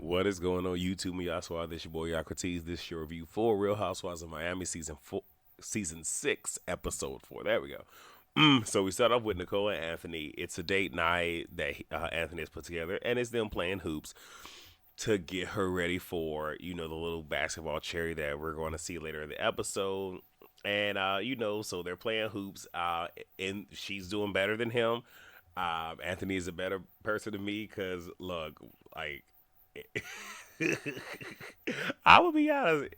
What is going on, YouTube? Me, Oswald. This your boy Socrates. This is your review for Real Housewives of Miami season 6, episode 4. There we go. So we start off with Nicole and Anthony. It's a date night that Anthony has put together, and it's them playing hoops to get her ready for the little basketball cherry that we're going to see later in the episode. And so they're playing hoops, and she's doing better than him. Anthony is a better person than me because look, like I would be honest,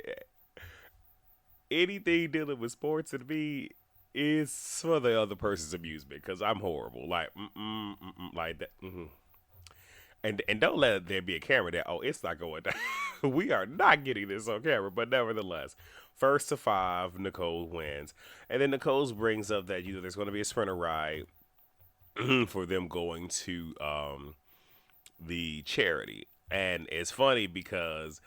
anything dealing with sports to me is for the other person's amusement because I'm horrible. Like, like that. And don't let there be a camera that it's not going down. We are not getting this on camera, but nevertheless, first to five, Nicole wins, and then Nicole brings up that there's going to be a sprinter ride for them going to the charity. And it's funny because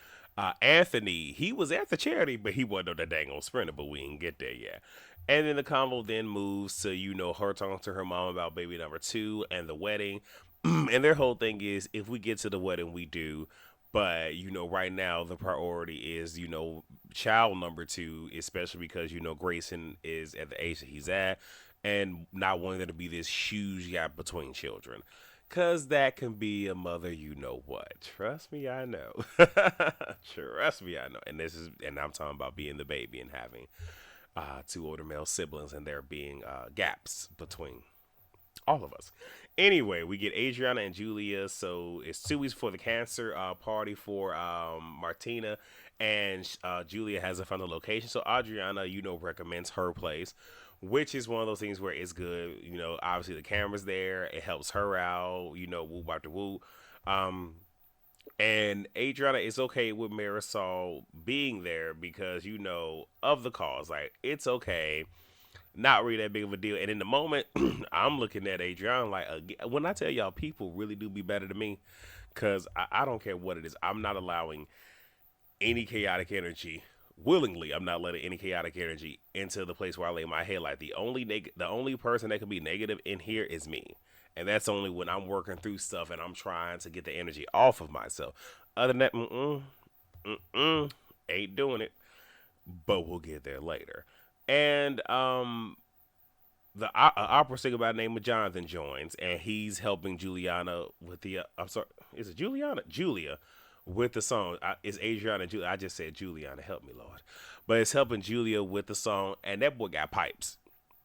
Anthony, he was at the charity, but he wasn't on the dang old sprinter, but we didn't get there yet. And then the convo then moves to, her talking to her mom about baby number two and the wedding. And their whole thing is if we get to the wedding, we do. But, right now the priority is, child number two, especially because, Grayson is at the age that he's at and not wanting there to be this huge gap between children. Cause that can be a mother, what. Trust me, I know. Trust me, I know. And I'm talking about being the baby and having two older male siblings, and there being gaps between all of us. Anyway, we get Adriana and Julia. So it's 2 weeks before the cancer party for Martina, and Julia hasn't found a location. So Adriana, recommends her place, which is one of those things where it's good. Obviously the camera's there. It helps her out, whoop after whoop. Um, and Adriana is okay with Marisol being there because, of the cause. Like, it's okay. Not really that big of a deal. And in the moment, I'm looking at Adriana like, when I tell y'all, people really do be better than me because I don't care what it is. I'm not allowing any chaotic energy willingly. I'm not letting any chaotic energy into the place where I lay my head. Like the only person that can be negative in here is me, and that's only when I'm working through stuff and I'm trying to get the energy off of myself. Other than that, ain't doing it. But we'll get there later. And the opera singer by the name of Jonathan joins, and he's helping Juliana with the. I'm sorry, is it Juliana? Julia with the song. It's Adriana and Julia. I just said Juliana. Help me, Lord. But it's helping Julia with the song, and that boy got pipes.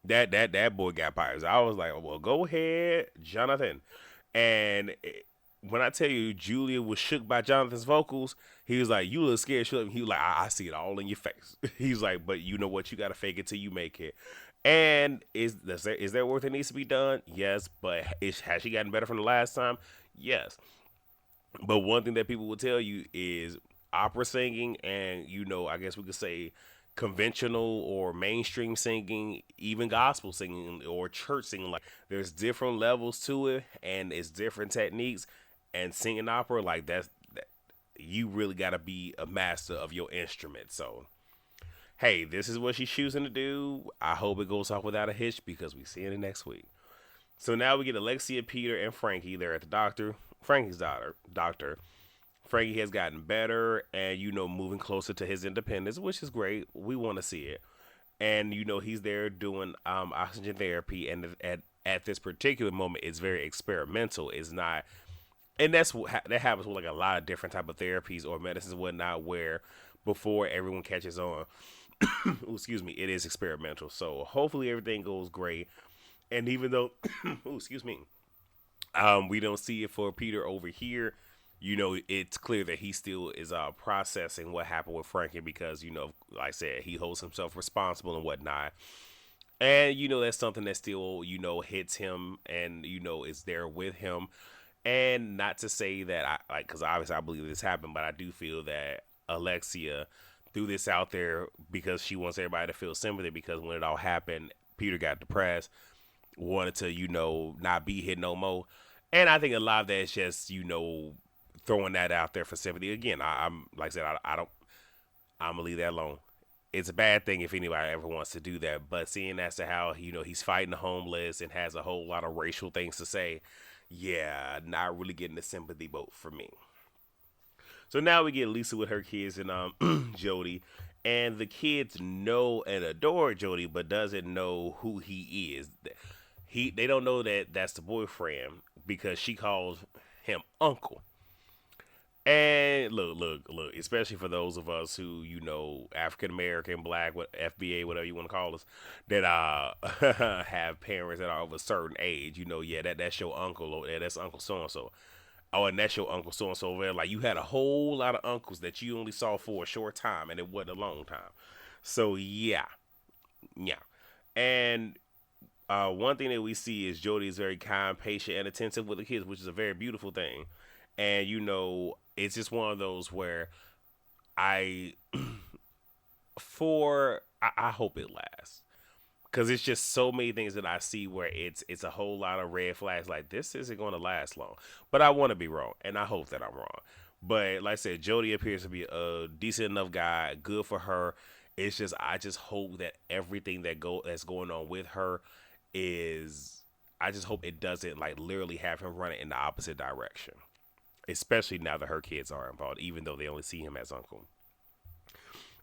That boy got pipes. I was like, well, go ahead, Jonathan. And when I tell you, Julia was shook by Jonathan's vocals. He was like, "You look scared." He was like, "I see it all in your face." He's like, "But you know what? You got to fake it till you make it." And is there work that needs to be done? Yes, but has she gotten better from the last time? Yes. But one thing that people will tell you is opera singing and, I guess we could say conventional or mainstream singing, even gospel singing or church singing, like there's different levels to it and it's different techniques. And singing opera, like you really got to be a master of your instrument. So, hey, this is what she's choosing to do. I hope it goes off without a hitch because we see it next week. So now we get Alexia, Peter, and Frankie. They're at the doctor. Frankie's doctor. Frankie has gotten better and, moving closer to his independence, which is great. We want to see it. And, he's there doing oxygen therapy. And at this particular moment, it's very experimental. It's not. And that happens with like a lot of different type of therapies or medicines and whatnot, where before everyone catches on, ooh, excuse me, it is experimental. So hopefully everything goes great. And even though, ooh, excuse me, we don't see it for Peter over here. It's clear that he still is processing what happened with Frankie because, like I said, he holds himself responsible and whatnot. And, that's something that still, hits him and, is there with him. And not to say that because obviously I believe this happened, but I do feel that Alexia threw this out there because she wants everybody to feel sympathy because when it all happened, Peter got depressed, wanted to, not be here no more. And I think a lot of that is just, throwing that out there for sympathy. Again, I'm like I said, I don't, I'm gonna leave that alone. It's a bad thing if anybody ever wants to do that. But seeing as to how, he's fighting the homeless and has a whole lot of racial things to say, yeah, not really getting the sympathy vote for me. So now we get Lisa with her kids and Jody, and the kids know and adore Jody, but doesn't know who he is. They don't know that that's the boyfriend because she calls him uncle. And look, especially for those of us who, African American, black, what FBA, whatever you want to call us, that have parents that are of a certain age, yeah, that's your uncle, or yeah, that's Uncle so and so. Oh, and that's your Uncle so and so. Like, you had a whole lot of uncles that you only saw for a short time, and it wasn't a long time. So yeah, yeah. And one thing that we see is Jody is very kind, patient, and attentive with the kids, which is a very beautiful thing. And it's just one of those where I I hope it lasts, because it's just so many things that I see where it's a whole lot of red flags. Like, this isn't going to last long, but I want to be wrong, and I hope that I'm wrong. But like I said, Jody appears to be a decent enough guy, good for her. It's just, I just hope that everything that's going on with her is, I just hope it doesn't, like, literally have him running in the opposite direction, especially now that her kids are involved, even though they only see him as uncle.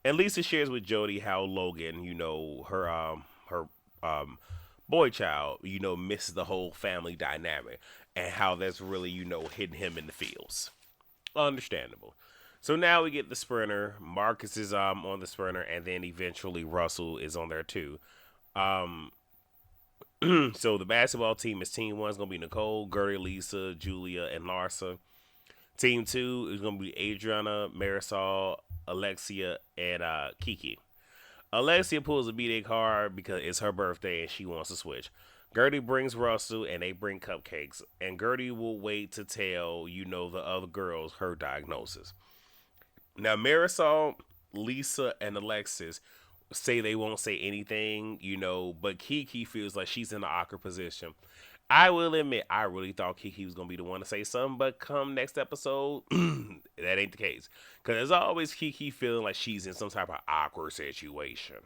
And Lisa shares with Jody how Logan, her boy child, misses the whole family dynamic, and how that's really, hitting him in the feels. Understandable. So now we get the sprinter. Marcus is on the sprinter, and then eventually Russell is on there too. Um, so the basketball team is team one is gonna be Nicole, Gertie, Lisa, Julia, and Larsa. Team two is gonna be Adriana, Marisol, Alexia, and Kiki. Alexia pulls a B-Day card because it's her birthday and she wants to switch. Gertie brings Russell and they bring cupcakes. And Gertie will wait to tell, the other girls her diagnosis. Now, Marisol, Lisa, and Alexis say they won't say anything, but Kiki feels like she's in an awkward position. I will admit, I really thought Kiki was gonna be the one to say something, but come next episode, that ain't the case. Cause there's always Kiki feeling like she's in some type of awkward situation,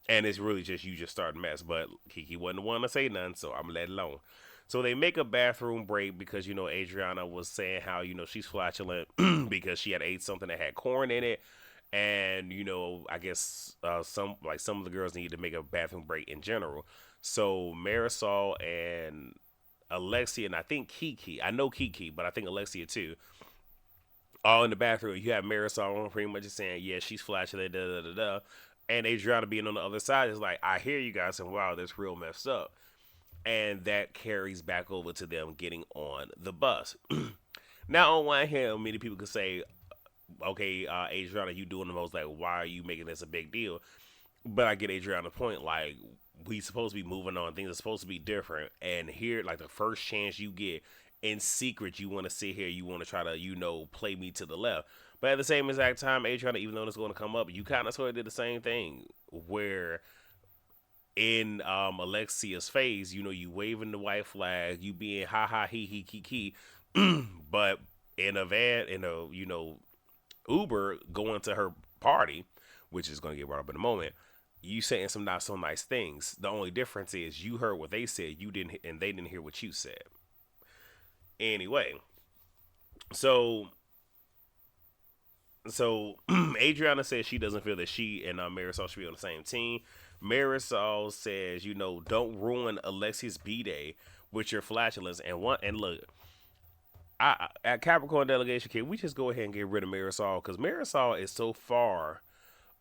and it's really just you just starting mess. But Kiki wasn't the one to say nothing, so I'm gonna let it alone. So they make a bathroom break because Adriana was saying how she's flatulent because she had ate something that had corn in it, and I guess some of the girls need to make a bathroom break in general. So Marisol and Alexia, and I think Kiki, I know Kiki, but I think Alexia too, all in the bathroom. You have Marisol pretty much just saying, yeah, she's flatulent, da da da da, and Adriana being on the other side is like, I hear you guys, and wow, that's real messed up. And that carries back over to them getting on the bus. Now, on one hand, many people could say, okay, Adriana, you doing the most, like, why are you making this a big deal? But I get Adriana's point, like, we supposed to be moving on, things are supposed to be different, and here, like, the first chance you get, in secret, you want to sit here, you want to try to, play me to the left. But at the same exact time, Adriana, even though it's going to come up, you kind of sort of did the same thing, where in Alexia's face, you waving the white flag, you being ha ha he he kiki, but in a van, in a Uber going to her party, which is going to get brought up in a moment, you saying some not so nice things. The only difference is you heard what they said, you didn't, and they didn't hear what you said. Anyway, so so Adriana says she doesn't feel that she and Marisol should be on the same team. Marisol says, don't ruin Alexi's B day with your flatulence. And look, at Capricorn delegation, can we just go ahead and get rid of Marisol? Because Marisol is so far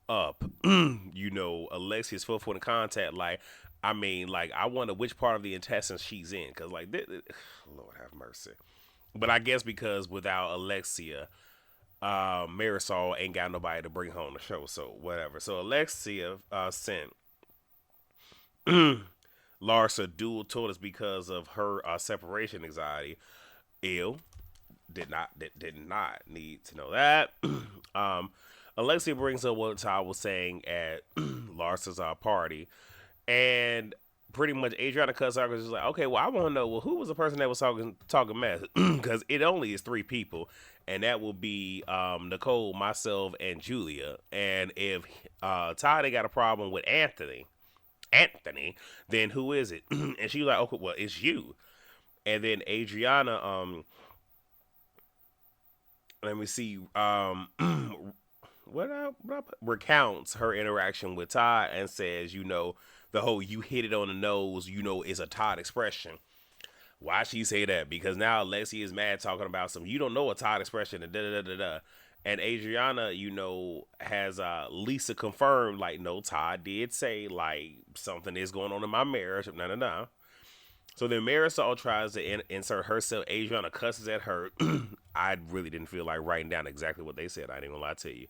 up, Alexia's foot point of contact. Like, I mean, like, I wonder which part of the intestines she's in. Because, like, Lord have mercy. But I guess because without Alexia, Marisol ain't got nobody to bring home the show, so whatever. So Alexia sent Larsa dual tortoise because of her separation anxiety. Ill did not need to know that. um, Alexia brings up what Todd was saying at Larsa's party, and pretty much Adriana cuts out because she's like, okay, well, I want to know, well, who was the person that was talking mess? Because it only is three people, and that will be Nicole, myself, and Julia. And if Todd ain't got a problem with Anthony, then who is it? And she was like, okay, well, it's you. And then Adriana let me see. Recounts her interaction with Todd and says, the whole "you hit it on the nose," is a Todd expression. Why she say that? Because now Lexi is mad talking about some you don't know a Todd expression and da da da da da. And Adriana, has Lisa confirmed like no, Todd did say like something is going on in my marriage. No, no, no. So then Marisol tries to insert herself. Adriana cusses at her. I really didn't feel like writing down exactly what they said. I ain't gonna lie to you.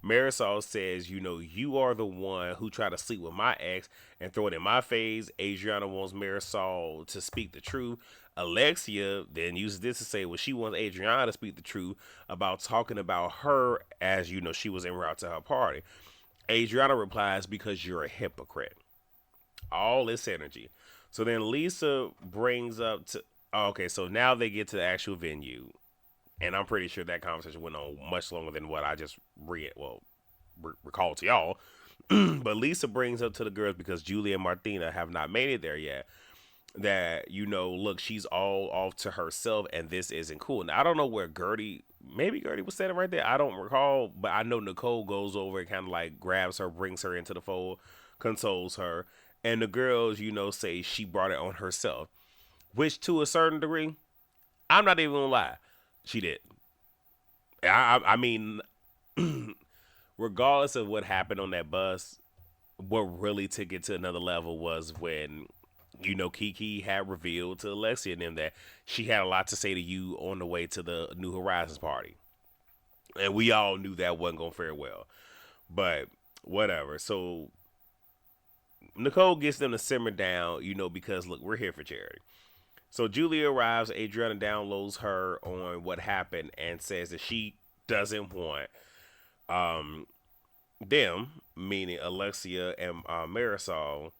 Marisol says, you are the one who tried to sleep with my ex and throw it in my face. Adriana wants Marisol to speak the truth. Alexia then uses this to say, well, she wants Adriana to speak the truth about talking about her as, she was en route to her party. Adriana replies, because you're a hypocrite. All this energy. So then Lisa brings up to, oh, okay, so now they get to the actual venue. And I'm pretty sure that conversation went on much longer than what I just recalled to y'all. But Lisa brings up to the girls because Julia and Martina have not made it there yet. That look, she's all off to herself, and this isn't cool. Now I don't know where maybe Gertie was standing right there. I don't recall, but I know Nicole goes over and kind of like grabs her, brings her into the fold, consoles her, and the girls, say she brought it on herself, which to a certain degree, I'm not even gonna lie, she did. I mean, regardless of what happened on that bus, what really took it to another level was when Kiki had revealed to Alexia and them that she had a lot to say to you on the way to the New Horizons party, and we all knew that wasn't gonna fare well. But whatever. So Nicole gets them to simmer down, because look, we're here for charity. So Julia arrives. Adriana downloads her on what happened and says that she doesn't want um, them, meaning Alexia and Marisol,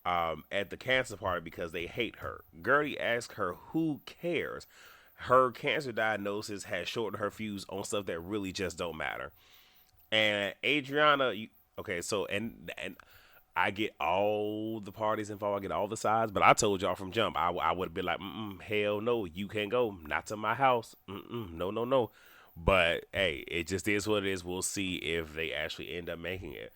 at the cancer party because they hate her. Gertie asks her who cares. Her cancer diagnosis has shortened her fuse on stuff that really just don't matter. And Adriana, okay, so and I get all the parties involved. I get all the sides, but I told y'all from jump, I would have been like, hell no, you can't go, not to my house, no, no, no. But hey, it just is what it is. We'll see if they actually end up making it.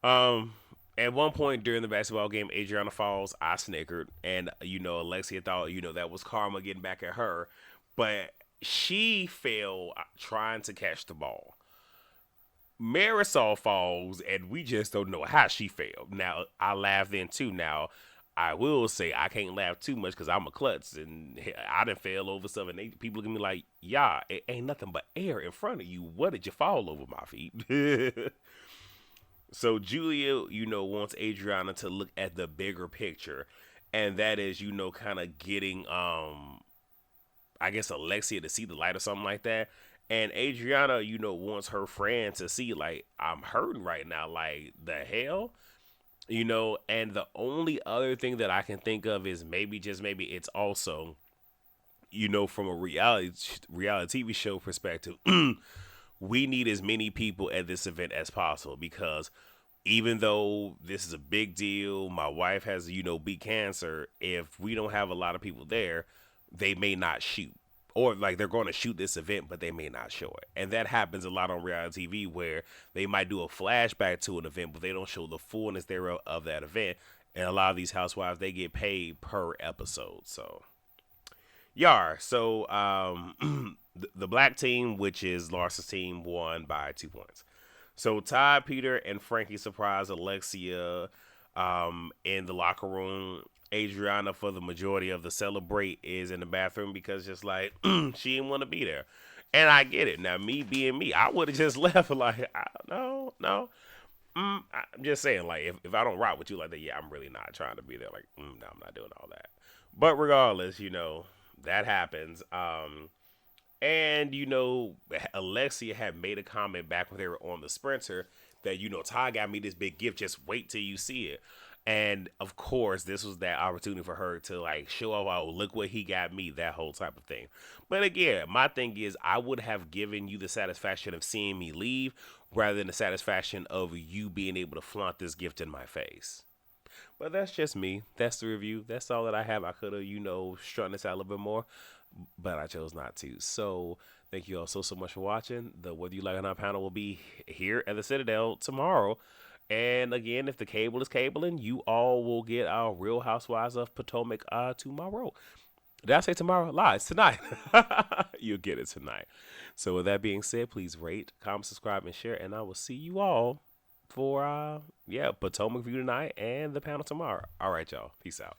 Um, at one point during the basketball game, Adriana falls. I snickered, and Alexia thought that was karma getting back at her, but she fell trying to catch the ball. Marisol falls, and we just don't know how she fell. Now, I laughed then too. Now, I will say I can't laugh too much because I'm a klutz, and I done fell over stuff, and people look at me like, "Yeah, it ain't nothing but air in front of you. What did you fall over my feet?" So Julia, wants Adriana to look at the bigger picture, and that is, kind of getting I guess Alexia to see the light or something like that. And Adriana, wants her friend to see like I'm hurting right now, like the hell, And the only other thing that I can think of is maybe just maybe it's also, from a reality TV show perspective, we need as many people at this event as possible because even though this is a big deal, my wife has, beat cancer. If we don't have a lot of people there, they may not shoot. Or like they're going to shoot this event, but they may not show it. And that happens a lot on reality TV where they might do a flashback to an event, but they don't show the fullness thereof of that event. And a lot of these housewives, they get paid per episode. So, Yar. So, the black team, which is Lars's team, won by 2 points. So Todd, Peter, and Frankie surprise Alexia in the locker room. Adriana, for the majority of the celebrate, is in the bathroom because just like she didn't want to be there. And I get it. Now, me being me, I would have just left like, no, no. I'm just saying, like, if I don't rock with you like that, yeah, I'm really not trying to be there. Like, no, I'm not doing all that. But regardless, that happens. And Alexia had made a comment back when they were on the sprinter that Ty got me this big gift. Just wait till you see it. And of course, this was that opportunity for her to like show off, oh, look what he got me, that whole type of thing. But again, my thing is, I would have given you the satisfaction of seeing me leave rather than the satisfaction of you being able to flaunt this gift in my face. But that's just me. That's the review. That's all that I have. I could have, strung this out a little bit more. but I chose not to. So thank you all so much for watching. The Whether You Like It or Not panel will be here at the Citadel tomorrow. And again, if the cable is cabling, you all will get our Real Housewives of Potomac tomorrow. Did I say tomorrow? Lies tonight. You'll get it tonight. So with that being said, please rate, comment, subscribe, and share. And I will see you all for Potomac View tonight and the panel tomorrow. All right, y'all. Peace out.